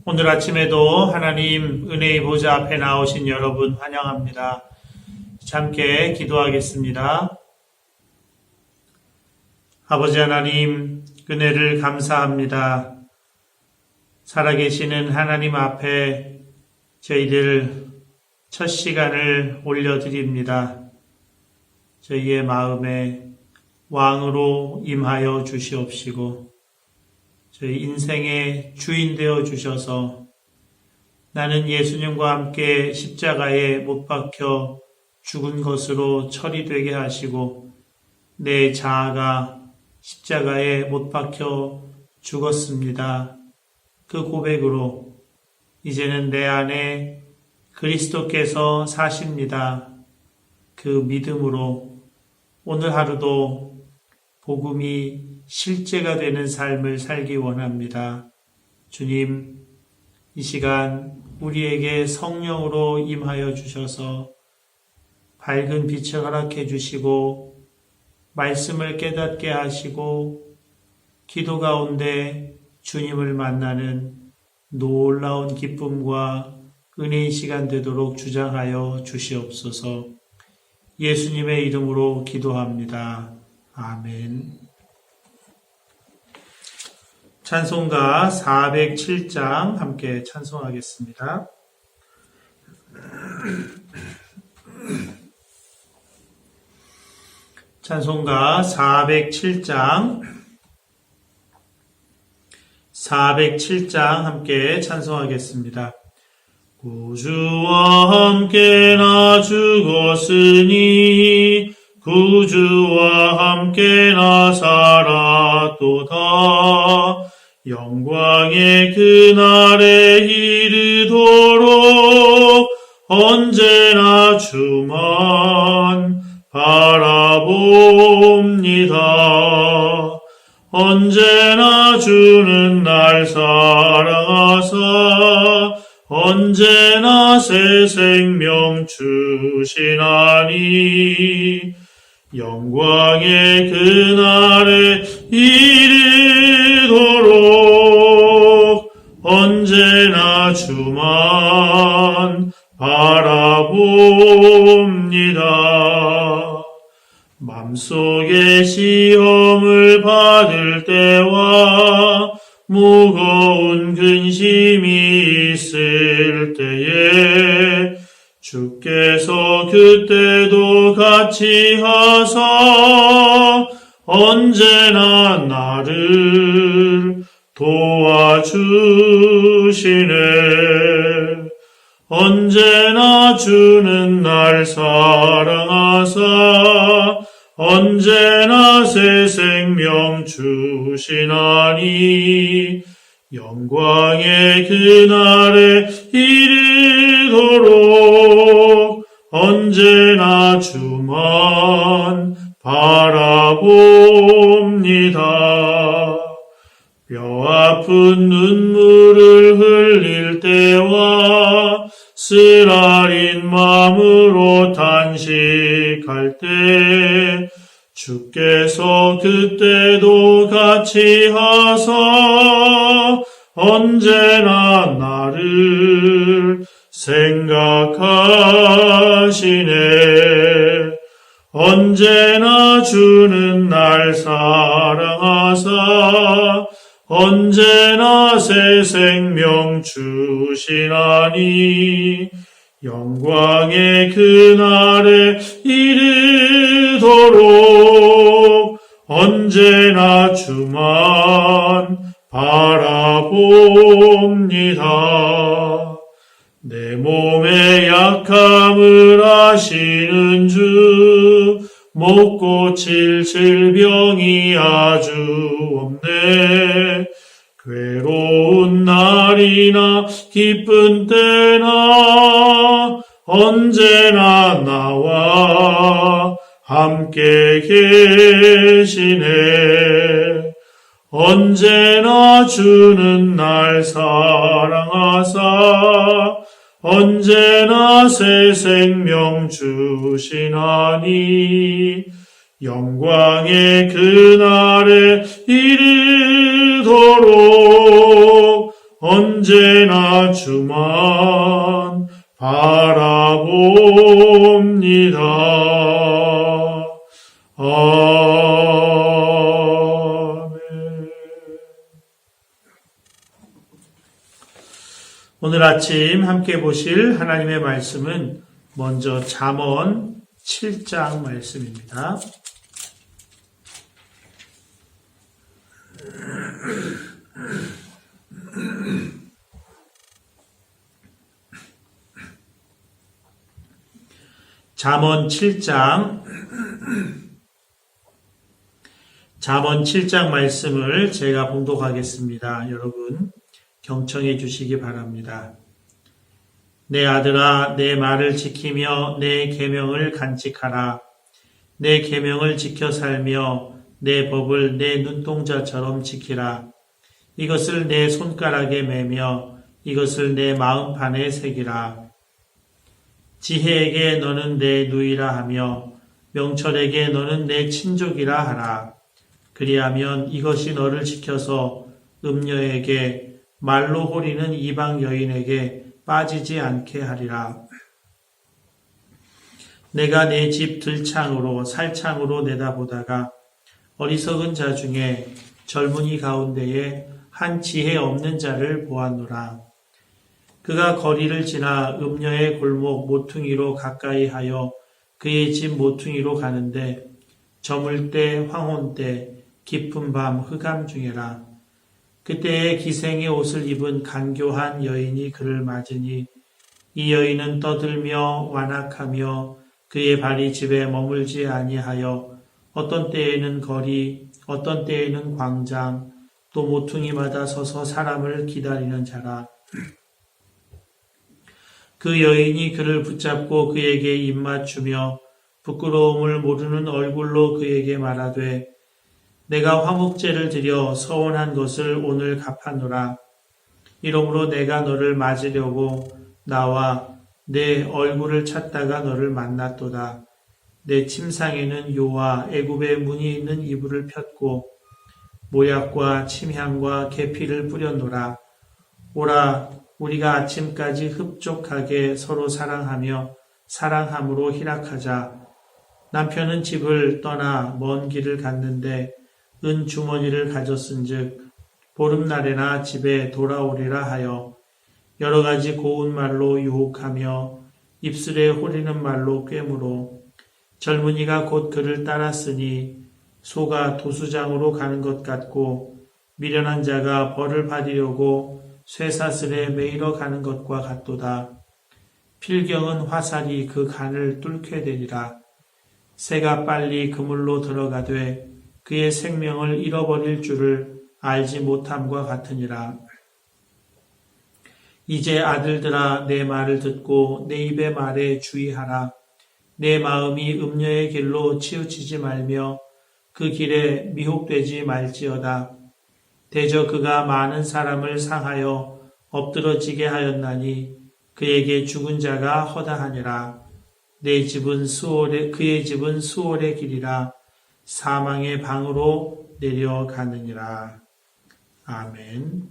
오늘 아침에도 하나님 은혜의 보좌 앞에 나오신 여러분 환영합니다. 함께 기도하겠습니다. 아버지 하나님, 은혜를 감사합니다. 살아계시는 하나님 앞에 저희들 첫 시간을 올려드립니다. 저희의 마음에 왕으로 임하여 주시옵시고 저희 인생의 주인 되어 주셔서 나는 예수님과 함께 십자가에 못 박혀 죽은 것으로 처리되게 하시고 내 자아가 십자가에 못 박혀 죽었습니다. 그 고백으로 이제는 내 안에 그리스도께서 사십니다. 그 믿음으로 오늘 하루도 복음이 실제가 되는 삶을 살기 원합니다. 주님, 이 시간 우리에게 성령으로 임하여 주셔서 밝은 빛을 허락해 주시고 말씀을 깨닫게 하시고 기도 가운데 주님을 만나는 놀라운 기쁨과 은혜의 시간 되도록 주장하여 주시옵소서. 예수님의 이름으로 기도합니다. 아멘. 찬송가 407장 함께 찬송하겠습니다. 찬송가 407장 함께 찬송하겠습니다. 구주와 함께 나 죽었으니 구주와 함께 나 살았도다. 영광의 그날에 이르도록 언제나 주만 바라봅니다. 언제나 주는 날 사랑하사 언제나 새 생명 주시나니 영광의 그날에 이르도록 언제나 주만 바라봅니다. 맘속에 시험을 받을 때와 무거운 근심이 있을 때에 주께서 그때도 같이 하사 언제나 나를 도와주시네. 언제나 주는 날 사랑하사 언제나 새 생명 주시나니 영광의 그날에 이르도록 언제나 주만 바라봅니다. 뼈아픈 눈물을 흘릴 때와 쓰라린 마음으로 단식할 때 주께서 그때도 같이 하사 언제나 나를 생각하시네. 언제나 주는 날 사랑하사 언제나 새 생명 주시나니 영광의 그날에 이르도록 언제나 주만 바라봅니다. 내 몸의 약함을 아시는 주 못 고칠 질병이 아주 없네. 괴로운 날이나 기쁜 때나 언제나 나와 함께 계시네. 언제나 주는 날 사랑하사 언제나 새 생명 주시나니 영광의 그날에 이르도록 언제나 주만 바라봅니다. 아멘. 오늘 아침 함께 보실 하나님의 말씀은 먼저 잠언 7장 말씀입니다. 잠언 7장 말씀을 제가 봉독하겠습니다. 여러분 경청해 주시기 바랍니다. 내 아들아, 내 말을 지키며 내 계명을 간직하라. 내 계명을 지켜 살며 내 법을 내 눈동자처럼 지키라. 이것을 내 손가락에 매며 이것을 내 마음판에 새기라. 지혜에게 너는 내 누이라 하며 명철에게 너는 내 친족이라 하라. 그리하면 이것이 너를 지켜서 음녀에게 말로 호리는 이방 여인에게 빠지지 않게 하리라. 내가 내 집 들창으로 살창으로 내다보다가 어리석은 자 중에 젊은이 가운데에 한 지혜 없는 자를 보았노라. 그가 거리를 지나 음녀의 골목 모퉁이로 가까이 하여 그의 집 모퉁이로 가는데 저물 때 황혼 때 깊은 밤 흑암 중에라. 그때에 기생의 옷을 입은 간교한 여인이 그를 맞으니 이 여인은 떠들며 완악하며 그의 발이 집에 머물지 아니하여 어떤 때에는 거리 어떤 때에는 광장 또 모퉁이마다 서서 사람을 기다리는 자라. 그 여인이 그를 붙잡고 그에게 입맞추며 부끄러움을 모르는 얼굴로 그에게 말하되 내가 화목제를 드려 서원한 것을 오늘 갚았노라. 이러므로 내가 너를 맞으려고 나와 내 얼굴을 찾다가 너를 만났도다. 내 침상에는 요와 애굽의 문이 있는 이불을 폈고 모약과 침향과 계피를 뿌렸노라. 오라, 우리가 아침까지 흡족하게 서로 사랑하며 사랑함으로 희락하자. 남편은 집을 떠나 먼 길을 갔는데 은 주머니를 가졌은즉 보름날에나 집에 돌아오리라 하여 여러 가지 고운 말로 유혹하며 입술에 호리는 말로 꿰므로 젊은이가 곧 그를 따랐으니 소가 도수장으로 가는 것 같고 미련한 자가 벌을 받으려고 쇠사슬에 매이러 가는 것과 같도다. 필경은 화살이 그 간을 뚫게 되리라. 새가 빨리 그물로 들어가되 그의 생명을 잃어버릴 줄을 알지 못함과 같으니라. 이제 아들들아 내 말을 듣고 내 입의 말에 주의하라. 내 마음이 음녀의 길로 치우치지 말며 그 길에 미혹되지 말지어다. 대저 그가 많은 사람을 상하여 엎드러지게 하였나니 그에게 죽은 자가 허다하니라. 그의 집은 수월의 길이라. 사망의 방으로 내려가느니라. 아멘.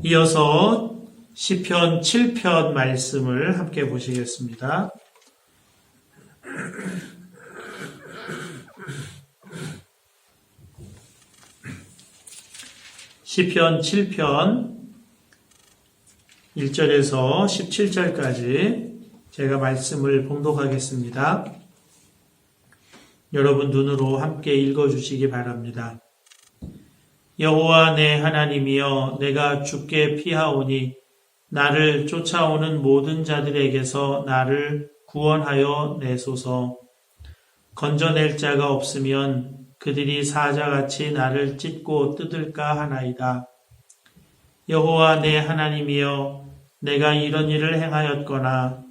이어서 시편 7편 말씀을 함께 보시겠습니다. 시편 7편 1절에서 17절까지 제가 말씀을 봉독하겠습니다. 여러분 눈으로 함께 읽어주시기 바랍니다. 여호와 내 하나님이여, 내가 주께 피하오니 나를 쫓아오는 모든 자들에게서 나를 구원하여 내소서. 건져낼 자가 없으면 그들이 사자같이 나를 찢고 뜯을까 하나이다. 여호와 내 하나님이여, 내가 이런 일을 행하였거나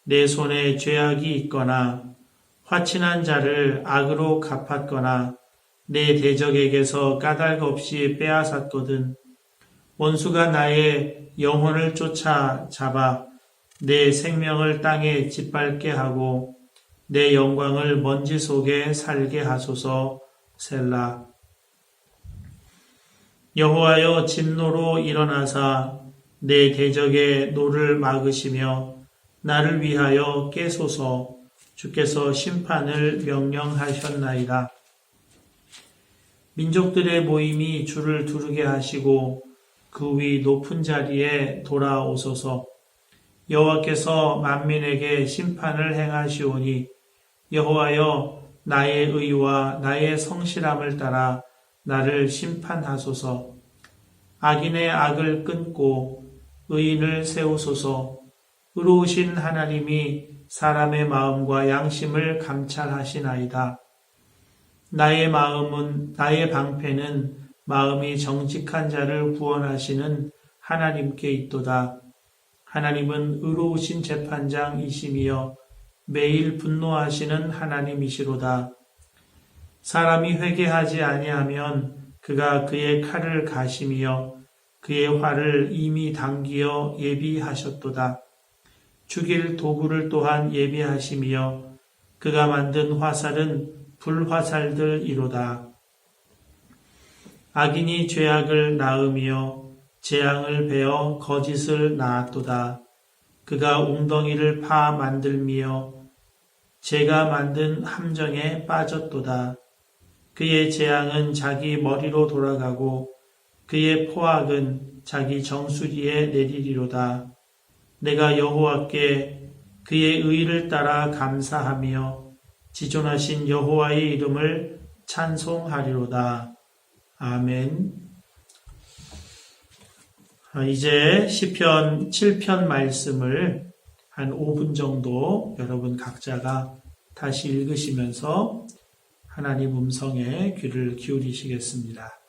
내 손에 죄악이 있거나 화친한 자를 악으로 갚았거나 내 대적에게서 까닭 없이 빼앗았거든 원수가 나의 영혼을 쫓아 잡아 내 생명을 땅에 짓밟게 하고 내 영광을 먼지 속에 살게 하소서. 셀라. 여호와여 진노로 일어나사 내 대적의 노를 막으시며 나를 위하여 깨소서. 주께서 심판을 명령하셨나이다. 민족들의 모임이 주를 두르게 하시고 그 위 높은 자리에 돌아오소서. 여호와께서 만민에게 심판을 행하시오니 여호와여 나의 의와 나의 성실함을 따라 나를 심판하소서. 악인의 악을 끊고 의인을 세우소서. 의로우신 하나님이 사람의 마음과 양심을 감찰하시나이다. 나의 방패는 마음이 정직한 자를 구원하시는 하나님께 있도다. 하나님은 의로우신 재판장이시며 매일 분노하시는 하나님이시로다. 사람이 회개하지 아니하면 그가 그의 칼을 가시며 그의 활을 이미 당기어 예비하셨도다. 죽일 도구를 또한 예비하시며 그가 만든 화살은 불화살들이로다. 악인이 죄악을 낳으며 재앙을 베어 거짓을 낳았도다. 그가 웅덩이를 파 만들며 제가 만든 함정에 빠졌도다. 그의 재앙은 자기 머리로 돌아가고 그의 포악은 자기 정수리에 내리리로다. 내가 여호와께 그의 의를 따라 감사하며 지존하신 여호와의 이름을 찬송하리로다. 아멘. 이제 시편 7편 말씀을 한 5분 정도 여러분 각자가 다시 읽으시면서 하나님 음성에 귀를 기울이시겠습니다.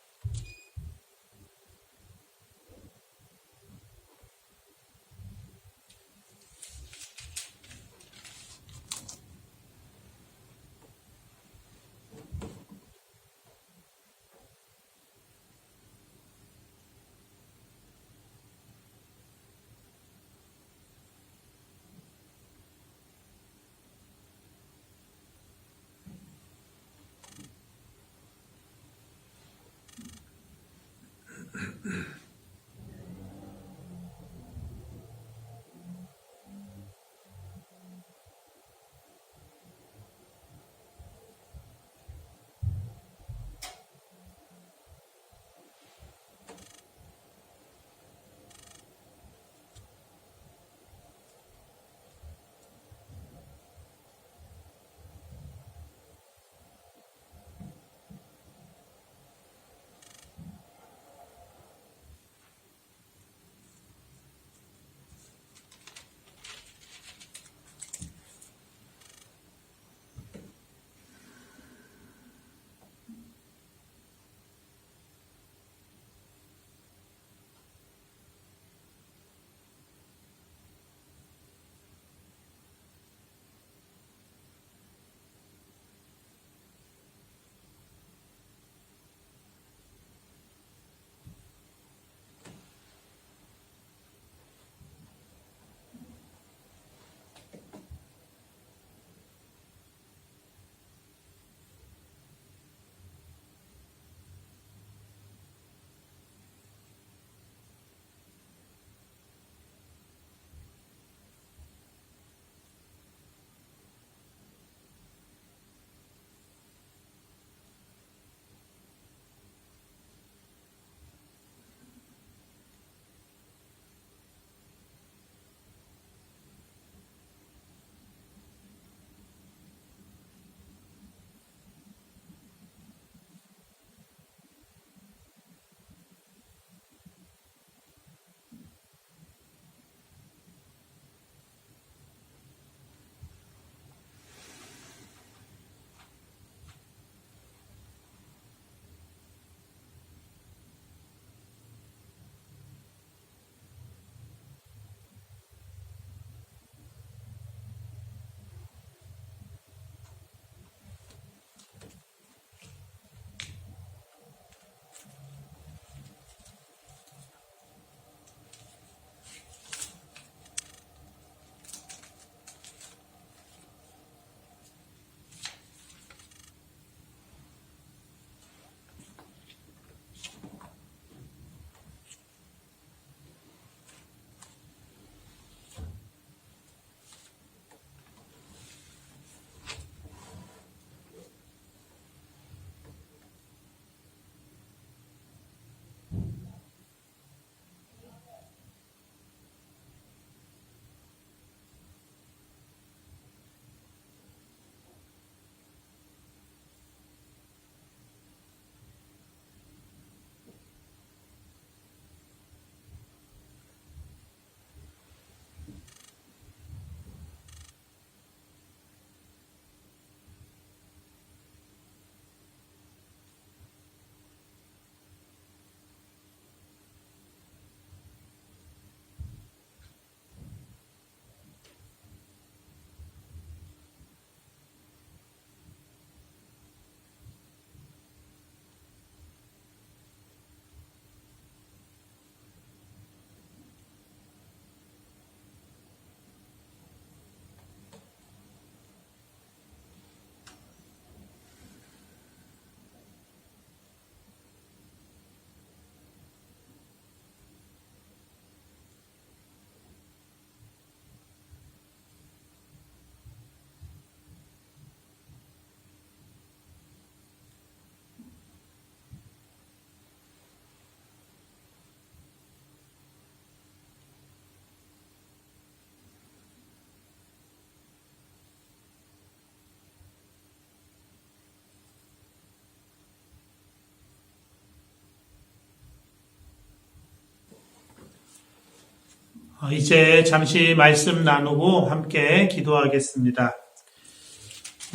이제 잠시 말씀 나누고 함께 기도하겠습니다.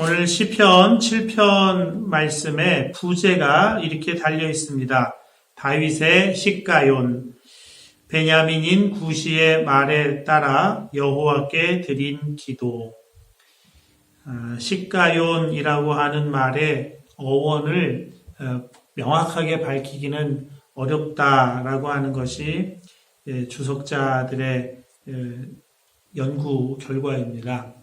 오늘 시편 7편 말씀에 부제가 이렇게 달려 있습니다. 다윗의 시가yon, 베냐민인 구시의 말에 따라 여호와께 드린 기도. 시가용이라고 하는 말의 어원을 명확하게 밝히기는 어렵다라고 하는 것이 주석자들의 연구 결과입니다.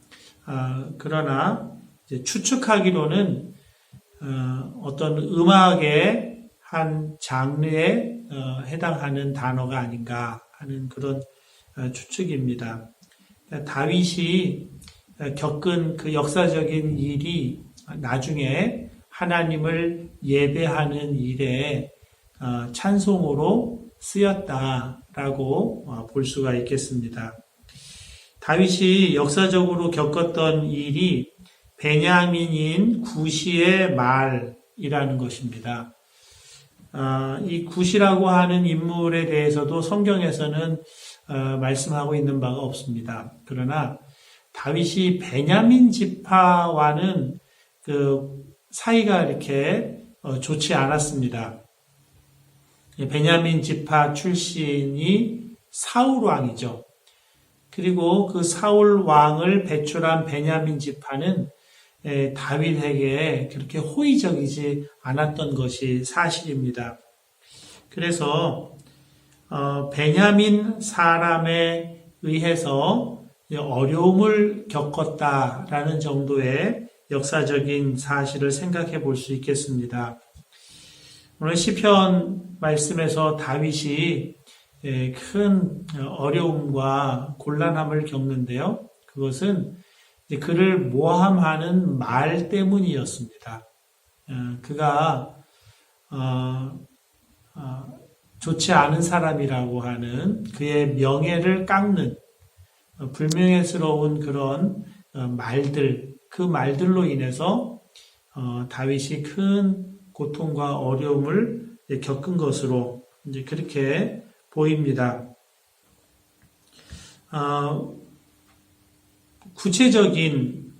그러나 추측하기로는 어떤 음악의 한 장르에 해당하는 단어가 아닌가 하는 그런 추측입니다. 다윗이 겪은 그 역사적인 일이 나중에 하나님을 예배하는 일에 찬송으로 쓰였다라고 볼 수가 있겠습니다. 다윗이 역사적으로 겪었던 일이 베냐민인 구시의 말이라는 것입니다. 이 구시라고 하는 인물에 대해서도 성경에서는 말씀하고 있는 바가 없습니다. 그러나 다윗이 베냐민 지파와는 그 사이가 이렇게 좋지 않았습니다. 베냐민 지파 출신이 사울 왕이죠. 그리고 그 사울 왕을 배출한 베냐민 지파는 다윗에게 그렇게 호의적이지 않았던 것이 사실입니다. 그래서 베냐민 사람에 의해서 어려움을 겪었다라는 정도의 역사적인 사실을 생각해 볼 수 있겠습니다. 오늘 시편 말씀에서 다윗이 큰 어려움과 곤란함을 겪는데요. 그것은 그를 모함하는 말 때문이었습니다. 그가 좋지 않은 사람이라고 하는 그의 명예를 깎는 불명예스러운 그런 말들, 그 말들로 인해서 다윗이 큰 고통과 어려움을 겪은 것으로 이제 그렇게 보입니다. 구체적인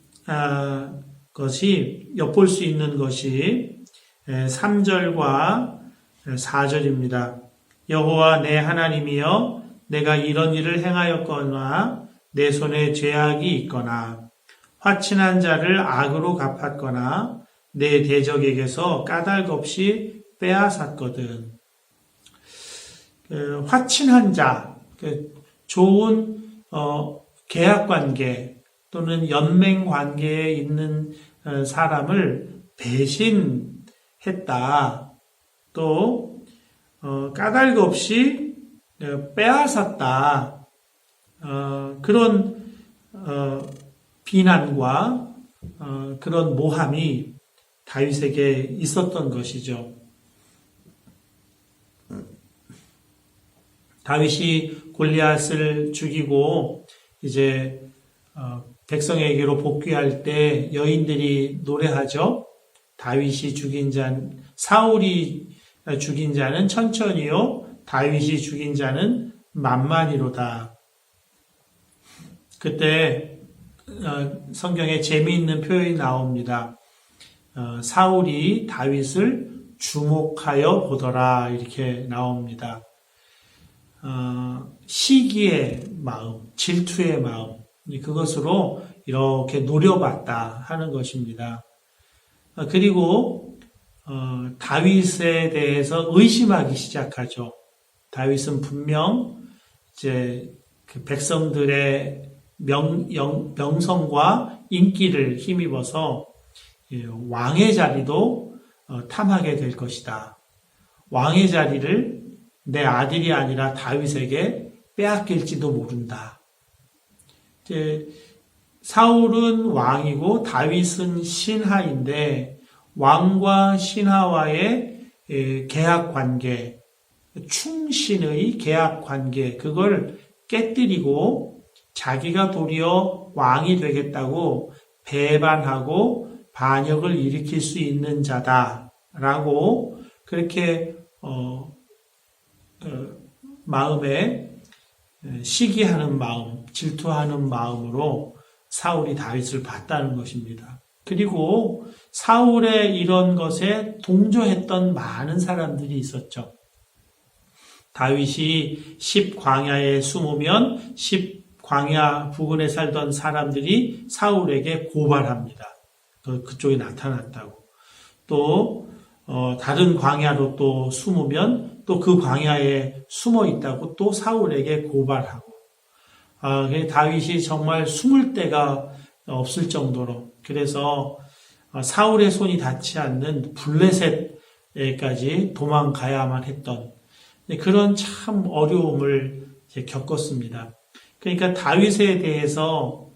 것이 엿볼 수 있는 것이 3절과 4절입니다. 여호와 내 하나님이여 내가 이런 일을 행하였거나 내 손에 죄악이 있거나 화친한 자를 악으로 갚았거나 내 대적에게서 까닭 없이 빼앗았거든. 화친한 자, 좋은 계약관계 또는 연맹관계에 있는 사람을 배신했다. 또 까닭 없이 빼앗았다. 그런 비난과 그런 모함이 다윗에게 있었던 것이죠. 다윗이 골리앗을 죽이고 이제 백성에게로 복귀할 때 여인들이 노래하죠. 다윗이 죽인 자, 사울이 죽인 자는 천천히요, 다윗이 죽인 자는 만만히로다. 그때 성경에 재미있는 표현이 나옵니다. 사울이 다윗을 주목하여 보더라 이렇게 나옵니다. 시기의 마음, 질투의 마음, 그것으로 이렇게 노려봤다 하는 것입니다. 그리고 다윗에 대해서 의심하기 시작하죠. 다윗은 분명 이제 그 백성들의 명성과 인기를 힘입어서 왕의 자리도 탐하게 될 것이다. 왕의 자리를 내 아들이 아니라 다윗에게 빼앗길지도 모른다. 이제 사울은 왕이고 다윗은 신하인데 왕과 신하와의 계약 관계, 충신의 계약 관계, 그걸 깨뜨리고 자기가 도리어 왕이 되겠다고 배반하고 반역을 일으킬 수 있는 자다라고 그렇게 마음에 시기하는 마음, 질투하는 마음으로 사울이 다윗을 봤다는 것입니다. 그리고 사울의 이런 것에 동조했던 많은 사람들이 있었죠. 다윗이 10광야에 숨으면 10광야 부근에 살던 사람들이 사울에게 고발합니다. 그쪽에 나타났다고. 또 다른 광야로 또 숨으면 또 그 광야에 숨어 있다고 또 사울에게 고발하고. 다윗이 정말 숨을 데가 없을 정도로, 그래서 사울의 손이 닿지 않는 블레셋에까지 도망가야만 했던 그런 참 어려움을 겪었습니다. 그러니까 다윗에 대해서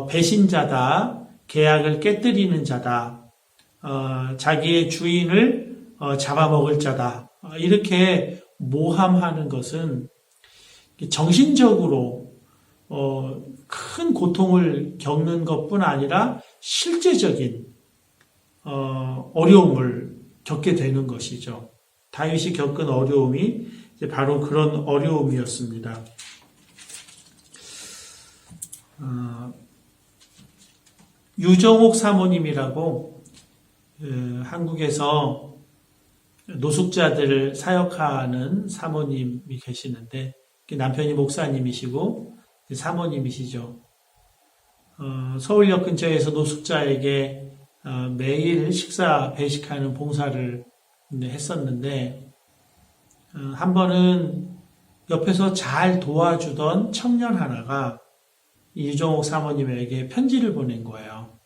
배신자다, 계약을 깨뜨리는 자다, 자기의 주인을 잡아먹을 자다, 이렇게 모함하는 것은 정신적으로 큰 고통을 겪는 것뿐 아니라 실제적인 어려움을 겪게 되는 것이죠. 다윗이 겪은 어려움이 바로 그런 어려움이었습니다. 유정옥 사모님이라고 한국에서 노숙자들을 사역하는 사모님이 계시는데, 남편이 목사님이시고 사모님이시죠. 서울역 근처에서 노숙자에게 매일 식사 배식하는 봉사를 했었는데, 한 번은 옆에서 잘 도와주던 청년 하나가 유정옥 사모님에게 편지를 보낸 거예요.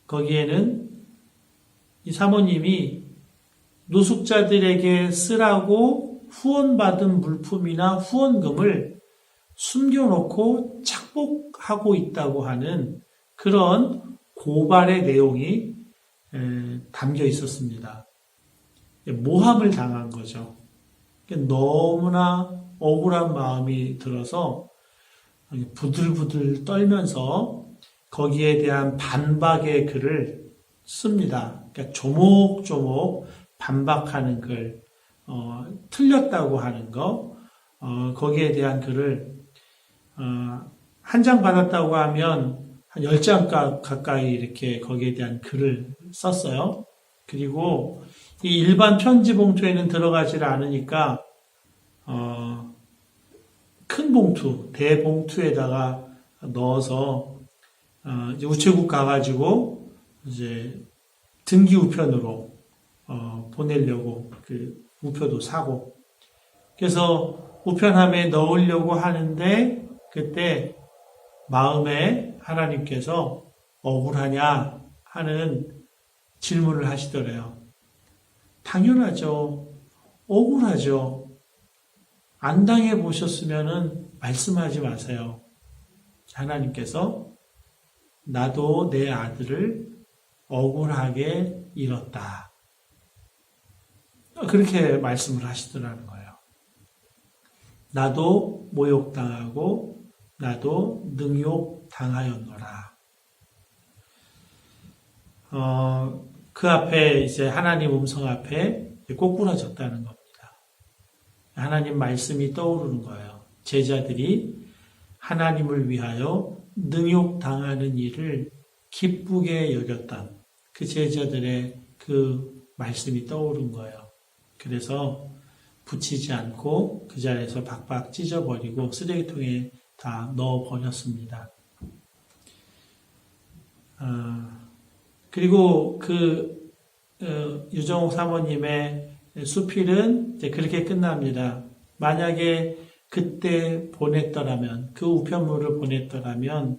거기에는 이 사모님이 노숙자들에게 쓰라고 후원받은 물품이나 후원금을 숨겨놓고 착복하고 있다고 하는 그런 고발의 내용이 담겨 있었습니다. 모함을 당한 거죠. 너무나 억울한 마음이 들어서 부들부들 떨면서 거기에 대한 반박의 글을 씁니다. 그러니까 조목조목 반박하는 글, 틀렸다고 하는 거, 거기에 대한 글을 한 장 받았다고 하면 한 10장 가까이 이렇게 거기에 대한 글을 썼어요. 그리고 이 일반 편지 봉투에는 들어가질 않으니까 큰 봉투, 대봉투에다가 넣어서 이제 우체국 가가지고 이제 등기 우편으로 보내려고 그 우표도 사고, 그래서 우편함에 넣으려고 하는데 그때 마음에 하나님께서 억울하냐 하는 질문을 하시더래요. 당연하죠. 억울하죠. 안 당해보셨으면은 말씀하지 마세요. 하나님께서 나도 내 아들을 억울하게 잃었다. 그렇게 말씀을 하시더라는 거예요. 나도 모욕당하고 나도 능욕당하였노라. 그 앞에 이제 하나님 음성 앞에 꼬꾸라졌다는 겁니다. 하나님 말씀이 떠오르는 거예요. 제자들이 하나님을 위하여 능욕당하는 일을 기쁘게 여겼던 그 제자들의 그 말씀이 떠오른 거예요. 그래서 붙이지 않고 그 자리에서 박박 찢어버리고 쓰레기통에 다 넣어버렸습니다. 그리고 그 유정옥 사모님의 수필은 이제 그렇게 끝납니다. 만약에 그때 보냈더라면, 그 우편물을 보냈더라면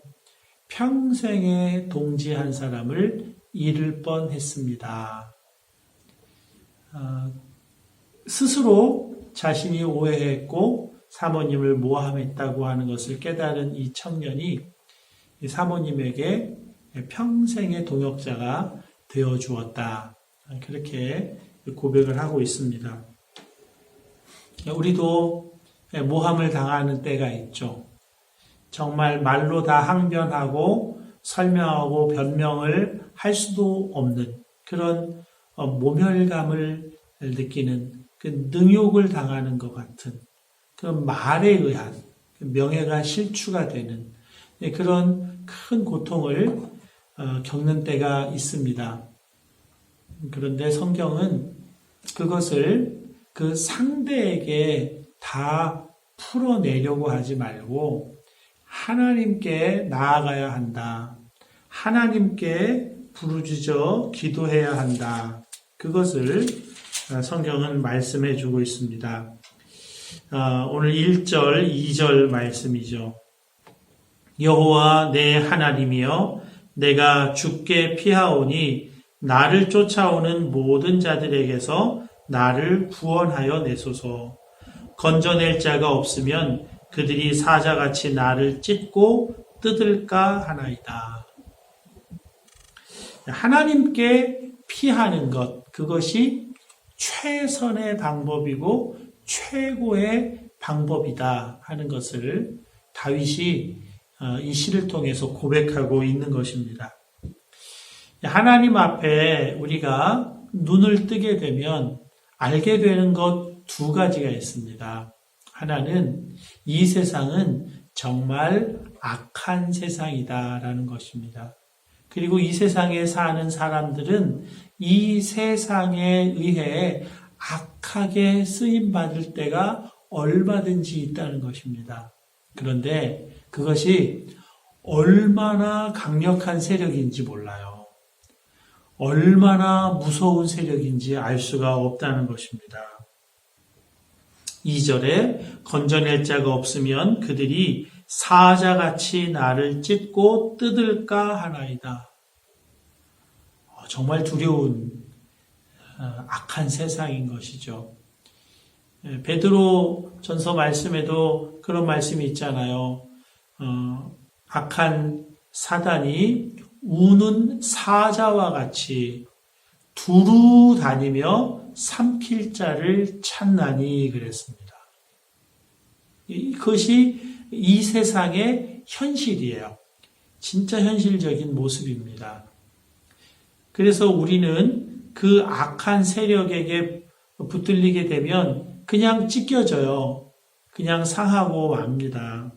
평생에 동지한 사람을 잃을 뻔했습니다. 스스로 자신이 오해했고 사모님을 모함했다고 하는 것을 깨달은 이 청년이 사모님에게 평생의 동역자가 되어 주었다. 그렇게 고백을 하고 있습니다. 우리도 모함을 당하는 때가 있죠. 정말 말로 다 항변하고 설명하고 변명을 할 수도 없는 그런 모멸감을 느끼는 그 능욕을 당하는 것 같은 그 말에 의한 명예가 실추가 되는 그런 큰 고통을 겪는 때가 있습니다. 그런데 성경은 그것을 그 상대에게 다 풀어내려고 하지 말고 하나님께 나아가야 한다. 하나님께 부르짖어 기도해야 한다. 그것을 성경은 말씀해 주고 있습니다. 오늘 1절, 2절 말씀이죠. 여호와 내 하나님이여 내가 주께 피하오니 나를 쫓아오는 모든 자들에게서 나를 구원하여 내소서. 건져낼 자가 없으면 그들이 사자같이 나를 찢고 뜯을까 하나이다. 하나님께 피하는 것, 그것이 최선의 방법이고 최고의 방법이다 하는 것을 다윗이 이 시를 통해서 고백하고 있는 것입니다. 하나님 앞에 우리가 눈을 뜨게 되면 알게 되는 것 두 가지가 있습니다. 하나는 이 세상은 정말 악한 세상이다라는 것입니다. 그리고 이 세상에 사는 사람들은 이 세상에 의해 악하게 쓰임받을 때가 얼마든지 있다는 것입니다. 그런데 그것이 얼마나 강력한 세력인지 몰라요. 얼마나 무서운 세력인지 알 수가 없다는 것입니다. 2절에 건져낼 자가 없으면 그들이 사자같이 나를 찢고 뜯을까 하나이다. 정말 두려운 악한 세상인 것이죠. 베드로 전서 말씀에도 그런 말씀이 있잖아요. 악한 사단이 우는 사자와 같이 두루 다니며 삼킬 자를 찾나니 그랬습니다. 이것이 이 세상의 현실이에요. 진짜 현실적인 모습입니다. 그래서 우리는 그 악한 세력에게 붙들리게 되면 그냥 찢겨져요. 그냥 상하고 맙니다.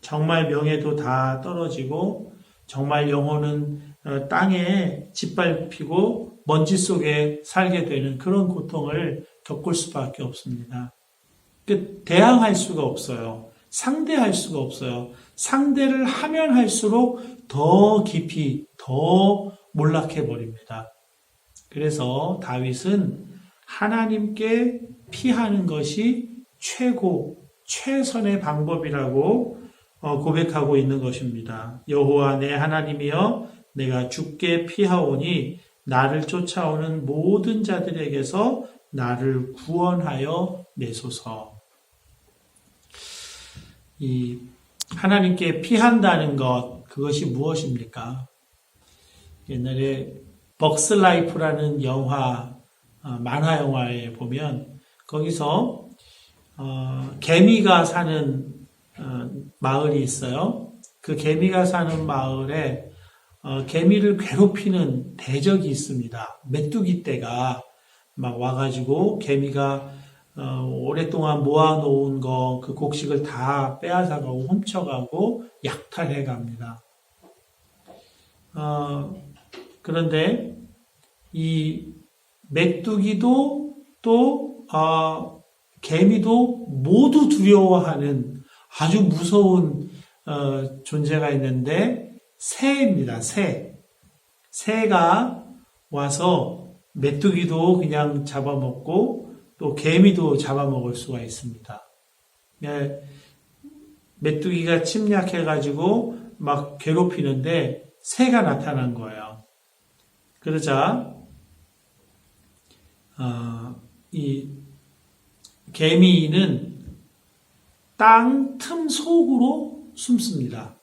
정말 명예도 다 떨어지고 정말 영혼은 땅에 짓밟히고 먼지 속에 살게 되는 그런 고통을 겪을 수밖에 없습니다. 대항할 수가 없어요. 상대할 수가 없어요. 상대를 하면 할수록 더 깊이 더 몰락해 버립니다. 그래서 다윗은 하나님께 피하는 것이 최선의 방법이라고 고백하고 있는 것입니다. 여호와 내 하나님이여 내가 주께 피하오니 나를 쫓아오는 모든 자들에게서 나를 구원하여 내소서. 이 하나님께 피한다는 것, 그것이 무엇입니까? 옛날에 벅스 라이프라는 영화, 만화 영화에 보면 거기서 개미가 사는 마을이 있어요. 그 개미가 사는 마을에 개미를 괴롭히는 대적이 있습니다. 메뚜기 떼가 막 와가지고 개미가 오랫동안 모아놓은 그 곡식을 다 빼앗아가고 훔쳐가고 약탈해 갑니다. 그런데 이 메뚜기도 또 개미도 모두 두려워하는 아주 무서운 존재가 있는데 새입니다. 새가 와서 메뚜기도 그냥 잡아먹고 또 개미도 잡아먹을 수가 있습니다. 메뚜기가 침략해가지고 막 괴롭히는데 새가 나타난 거예요. 그러자 이 개미는 땅 틈 속으로 숨습니다.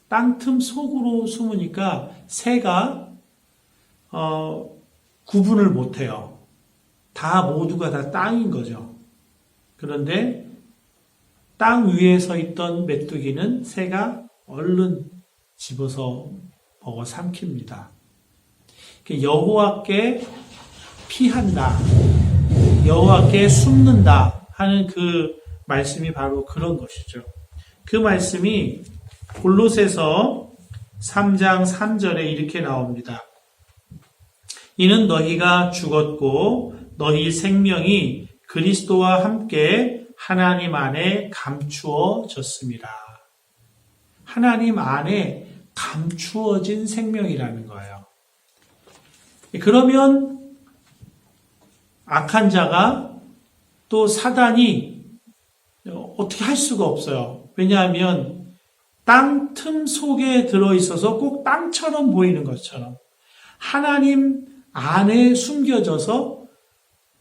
땅 틈 속으로 숨으니까 새가 구분을 못해요. 모두가 다 땅인 거죠. 그런데 땅 위에 서 있던 메뚜기는 새가 얼른 집어서 먹어 삼킵니다. 여호와께 피한다, 여호와께 숨는다 하는 그 말씀이 바로 그런 것이죠. 그 말씀이 골로새서 3장 3절에 이렇게 나옵니다. 이는 너희가 죽었고 너희 생명이 그리스도와 함께 하나님 안에 감추어졌습니다. 하나님 안에 감추어진 생명이라는 거예요. 그러면 악한 자가 또 사단이 어떻게 할 수가 없어요. 왜냐하면 땅 틈 속에 들어있어서 꼭 땅처럼 보이는 것처럼 하나님 안에 숨겨져서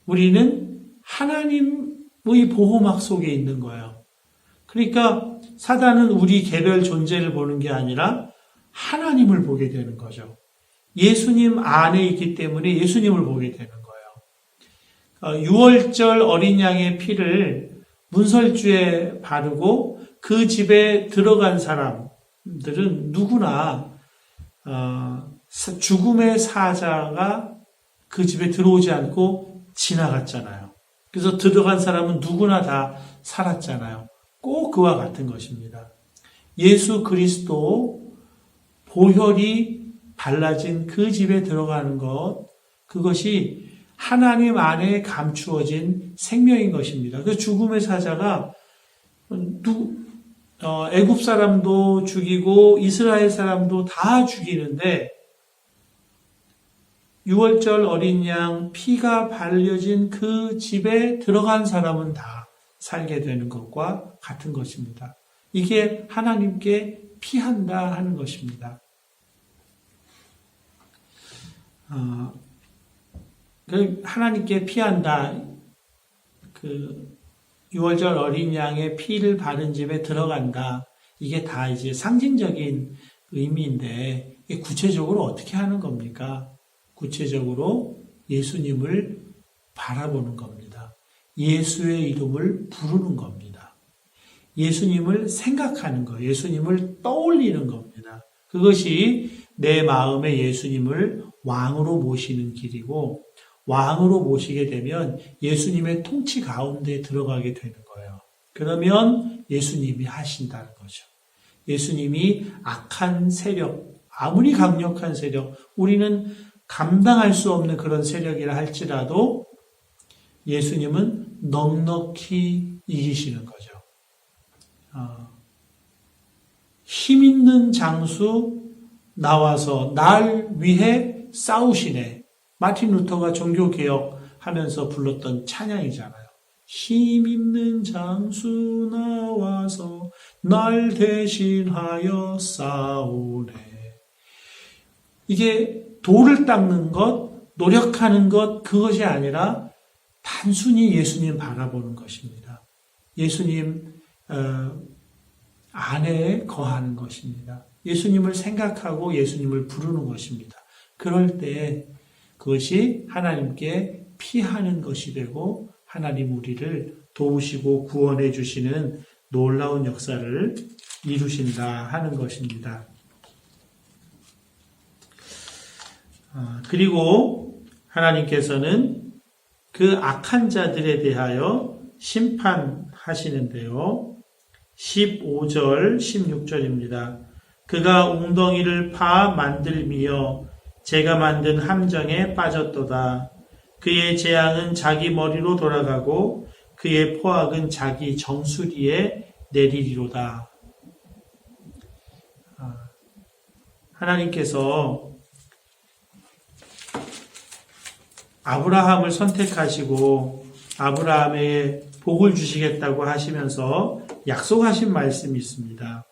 우리는 하나님의 보호막 속에 있는 거예요. 그러니까 사단은 우리 개별 존재를 보는 게 아니라 하나님을 보게 되는 거죠. 예수님 안에 있기 때문에 예수님을 보게 되는 거예요. 6월절 어린 양의 피를 문설주에 바르고 그 집에 들어간 사람들은 누구나 죽음의 사자가 그 집에 들어오지 않고 지나갔잖아요. 그래서 들어간 사람은 누구나 다 살았잖아요. 꼭 그와 같은 것입니다. 예수 그리스도 보혈이 발라진 그 집에 들어가는 것, 그것이 하나님 안에 감추어진 생명인 것입니다. 그 죽음의 사자가 애굽 사람도 죽이고 이스라엘 사람도 다 죽이는데 6월절 어린 양 피가 발려진 그 집에 들어간 사람은 다 살게 되는 것과 같은 것입니다. 이게 하나님께 피한다 하는 것입니다. 하나님께 피한다. 6월절 어린 양의 피를 바른 집에 들어간다. 이게 다 이제 상징적인 의미인데, 이게 구체적으로 어떻게 하는 겁니까? 구체적으로 예수님을 바라보는 겁니다. 예수의 이름을 부르는 겁니다. 예수님을 생각하는 거, 예수님을 떠올리는 겁니다. 그것이 내 마음에 예수님을 왕으로 모시는 길이고, 왕으로 모시게 되면 예수님의 통치 가운데 들어가게 되는 거예요. 그러면 예수님이 하신다는 거죠. 예수님이 악한 세력, 아무리 강력한 세력, 우리는 감당할 수 없는 그런 세력이라 할지라도 예수님은 넉넉히 이기시는 거죠. 힘 있는 장수 나와서 날 위해 싸우시네. 마틴 루터가 종교개혁 하면서 불렀던 찬양이잖아요. 힘 있는 장수 나와서 날 대신하여 싸우네. 이게 돌을 닦는 것, 노력하는 것, 그것이 아니라 단순히 예수님 바라보는 것입니다. 예수님 안에 거하는 것입니다. 예수님을 생각하고 예수님을 부르는 것입니다. 그럴 때 그것이 하나님께 피하는 것이 되고 하나님 우리를 도우시고 구원해 주시는 놀라운 역사를 이루신다 하는 것입니다. 그리고 하나님께서는 그 악한 자들에 대하여 심판하시는데요. 15절, 16절입니다. 그가 웅덩이를 파 만들며 제가 만든 함정에 빠졌도다. 그의 재앙은 자기 머리로 돌아가고 그의 포악은 자기 정수리에 내리리로다. 하나님께서 아브라함을 선택하시고 아브라함에게 복을 주시겠다고 하시면서 약속하신 말씀이 있습니다.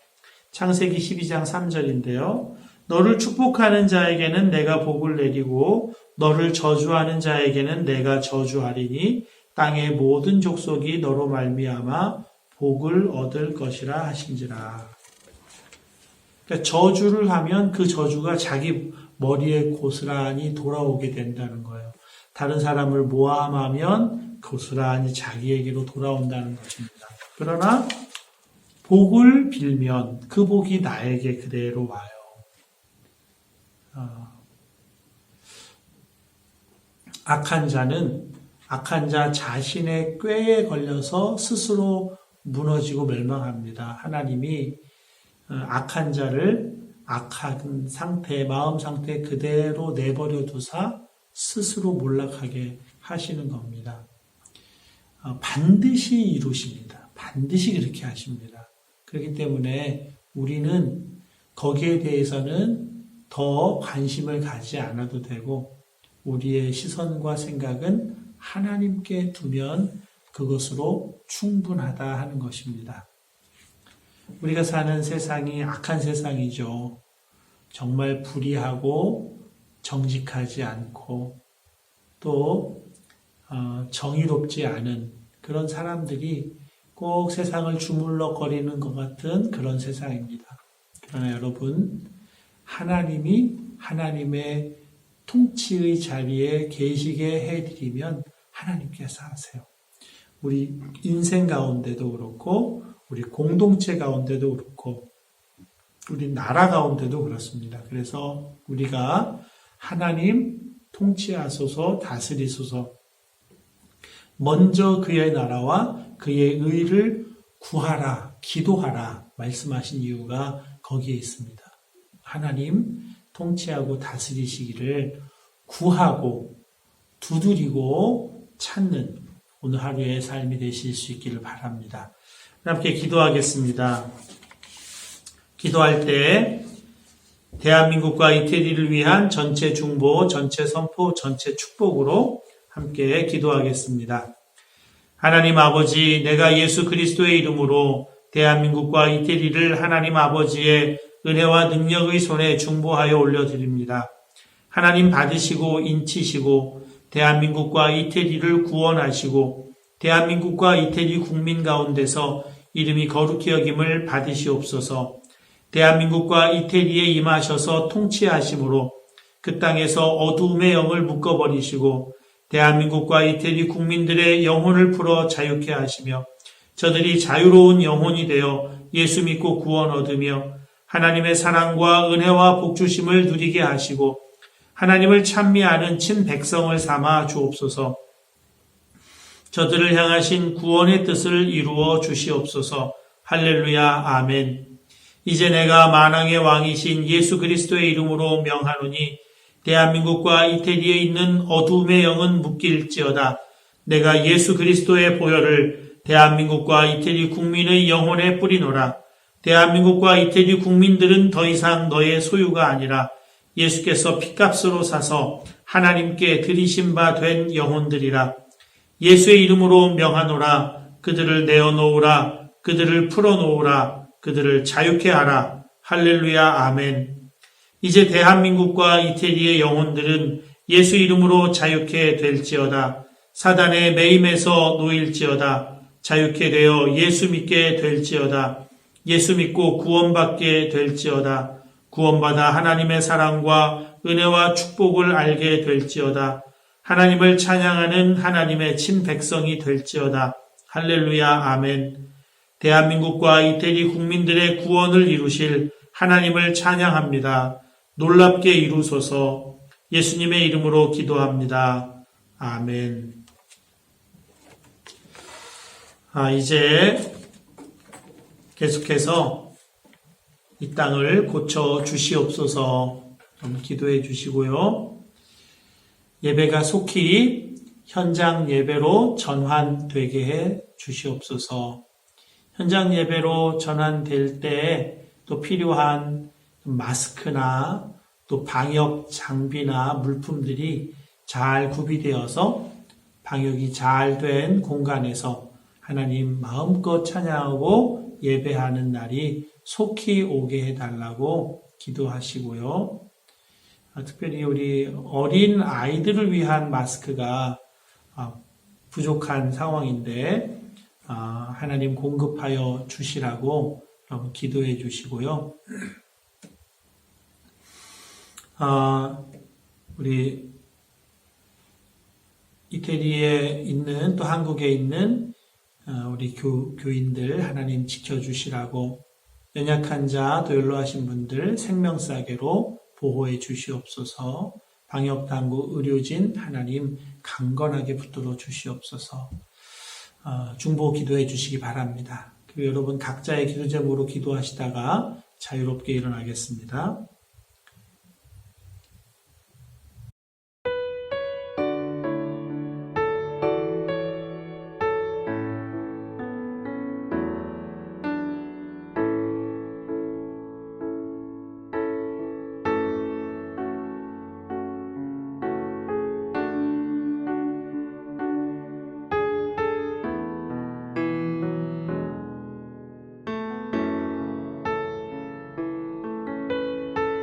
창세기 12장 3절인데요. 너를 축복하는 자에게는 내가 복을 내리고 너를 저주하는 자에게는 내가 저주하리니 땅의 모든 족속이 너로 말미암아 복을 얻을 것이라 하신지라. 그러니까 저주를 하면 그 저주가 자기 머리에 고스란히 돌아오게 된다는 거예요. 다른 사람을 모함하면 고스란히 자기에게로 돌아온다는 것입니다. 그러나 복을 빌면 그 복이 나에게 그대로 와요. 악한 자는 악한 자 자신의 꾀에 걸려서 스스로 무너지고 멸망합니다. 하나님이 악한 자를 악한 상태, 마음 상태 그대로 내버려 두사 스스로 몰락하게 하시는 겁니다. 반드시 이루십니다. 반드시 그렇게 하십니다. 그렇기 때문에 우리는 거기에 대해서는 더 관심을 가지 않아도 되고 우리의 시선과 생각은 하나님께 두면 그것으로 충분하다 하는 것입니다. 우리가 사는 세상이 악한 세상이죠. 정말 불의하고 정직하지 않고 또 정의롭지 않은 그런 사람들이 꼭 세상을 주물럭거리는 것 같은 그런 세상입니다. 그러나 여러분, 하나님이 하나님의 통치의 자리에 계시게 해드리면 하나님께서 하세요. 우리 인생 가운데도 그렇고 우리 공동체 가운데도 그렇고 우리 나라 가운데도 그렇습니다. 그래서 우리가 하나님 통치하소서 다스리소서 먼저 그의 나라와 그의 의를 구하라 기도하라 말씀하신 이유가 거기에 있습니다. 하나님 통치하고 다스리시기를 구하고 두드리고 찾는 오늘 하루의 삶이 되실 수 있기를 바랍니다. 함께 기도하겠습니다. 기도할 때 대한민국과 이태리를 위한 전체 중보, 전체 선포, 전체 축복으로 함께 기도하겠습니다. 하나님 아버지, 내가 예수 그리스도의 이름으로 대한민국과 이태리를 하나님 아버지의 은혜와 능력의 손에 중보하여 올려드립니다. 하나님 받으시고 인치시고 대한민국과 이태리를 구원하시고 대한민국과 이태리 국민 가운데서 이름이 거룩히 여김을 받으시옵소서. 대한민국과 이태리에 임하셔서 통치하심으로 그 땅에서 어두움의 영을 묶어버리시고 대한민국과 이태리 국민들의 영혼을 풀어 자유케 하시며 저들이 자유로운 영혼이 되어 예수 믿고 구원 얻으며 하나님의 사랑과 은혜와 복주심을 누리게 하시고 하나님을 찬미하는 친백성을 삼아 주옵소서. 저들을 향하신 구원의 뜻을 이루어 주시옵소서. 할렐루야 아멘. 이제 내가 만왕의 왕이신 예수 그리스도의 이름으로 명하노니 대한민국과 이태리에 있는 어두움의 영은 묶일지어다. 내가 예수 그리스도의 보혈을 대한민국과 이태리 국민의 영혼에 뿌리노라. 대한민국과 이태리 국민들은 더 이상 너의 소유가 아니라 예수께서 핏값으로 사서 하나님께 드리신 바 된 영혼들이라. 예수의 이름으로 명하노라. 그들을 내어놓으라. 그들을 풀어놓으라. 그들을 자유케 하라. 할렐루야 아멘. 이제 대한민국과 이태리의 영혼들은 예수 이름으로 자유케 될지어다. 사단의 매임에서 놓일지어다. 자유케 되어 예수 믿게 될지어다. 예수 믿고 구원받게 될지어다. 구원받아 하나님의 사랑과 은혜와 축복을 알게 될지어다. 하나님을 찬양하는 하나님의 친백성이 될지어다. 할렐루야 아멘. 대한민국과 이태리 국민들의 구원을 이루실 하나님을 찬양합니다. 놀랍게 이루소서. 예수님의 이름으로 기도합니다. 아멘. 이제 계속해서 이 땅을 고쳐 주시옵소서. 기도해 주시고요. 예배가 속히 현장 예배로 전환되게 해 주시옵소서. 현장 예배로 전환될 때 또 필요한 마스크나 또 방역 장비나 물품들이 잘 구비되어서 방역이 잘 된 공간에서 하나님 마음껏 찬양하고 예배하는 날이 속히 오게 해달라고 기도하시고요. 특별히 우리 어린 아이들을 위한 마스크가 부족한 상황인데 하나님 공급하여 주시라고 기도해 주시고요. 우리 이태리에 있는 또 한국에 있는 우리 교인들 하나님 지켜주시라고 연약한 자 또 연로하신 분들 생명싸개로 보호해 주시옵소서. 방역당국 의료진 하나님 강건하게 붙들어 주시옵소서. 중보 기도해 주시기 바랍니다. 그리고 여러분 각자의 기도 제목으로 기도하시다가 자유롭게 일어나겠습니다.